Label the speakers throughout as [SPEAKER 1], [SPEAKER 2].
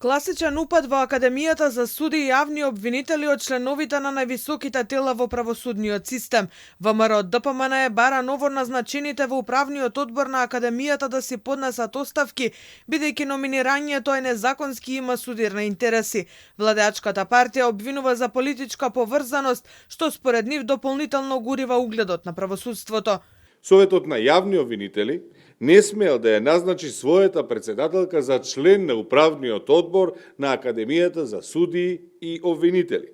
[SPEAKER 1] Класичен упад во Академијата за суди и јавни обвинители од членовите на највисоките тела во правосудниот систем. ВМРО ДПМН бара ново назначените во управниот одбор на Академијата да си поднесат оставки, бидејќи номинирањето е незаконски и има судирни интереси. Владеачката партија обвинува за политичка поврзаност, што според нив дополнително гурива угледот на правосудството.
[SPEAKER 2] Советот на јавни обвинители не смеел да ја назначи својата председателка за член на управниот одбор на Академијата за судии и обвинители.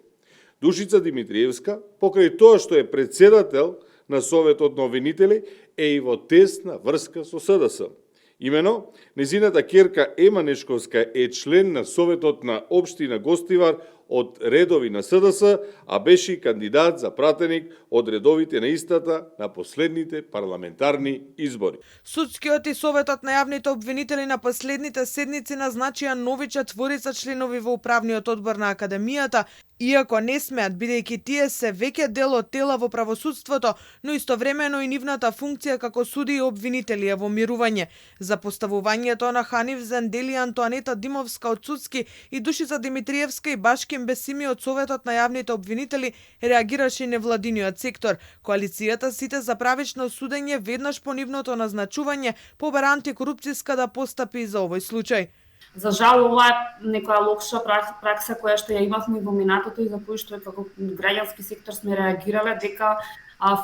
[SPEAKER 2] Душица Димитриевска, покрај тоа што е председател на Советот на обвинители, е и во тесна врска со СДС. Имено, незината ќерка Ема Нешковска е член на Советот на општина Гостивар од редови на СДС, а беше и кандидат за пратеник од редовите на истата на последните парламентарни избори.
[SPEAKER 1] Судскиот и Советот на јавните обвинители на последните седници назначија нови 4 членови во управниот одбор на Академијата, иако не смеат, бидејќи тие се веќе дел од тела во правосудството, но истовремено и нивната функција како суди и обвинители е во мирување. За поставувањето на Ханиф Зендели, Антоанета Димовска од Судски и Душица Димитриевска и Башким Бесими од Советот на јавните обвинители реагираше и невладиниот сектор. Коалицијата Сите за правично судење веднаш по нивното назначување побара антикорупцијска да постапи и за овој случај.
[SPEAKER 3] За жал, ова е некоја лоша пракса која што ја имавме во минатото и за кој што како граѓански сектор сме реагирале дека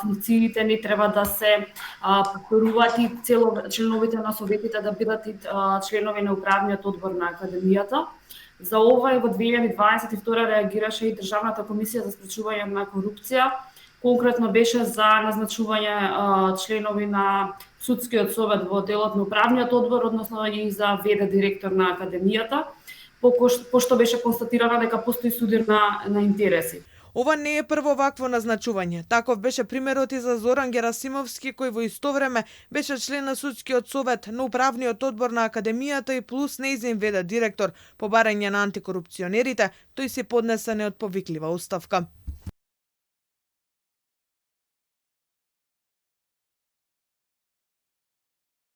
[SPEAKER 3] функциите не треба да се повторуваат и членовите на советите да бидат и членови на управниот одбор на Академијата. За ова и во 2022 реагираше и Државната комисија за спречување на корупција. Конкретно беше за назначување членови на Судскиот совет во делот на управниот одбор, односно и за ВД директор на Академијата, пошто беше констатирано дека постои судир на интереси.
[SPEAKER 1] Ова не е прво вакво назначување. Таков беше примерот и за Зоран Герасимовски, кој во исто време беше член на Судскиот совет, на управниот одбор на Академијата и плюс нејзин ВД директор. По барање на антикорупционерите, тој си поднесе неотповиклива оставка.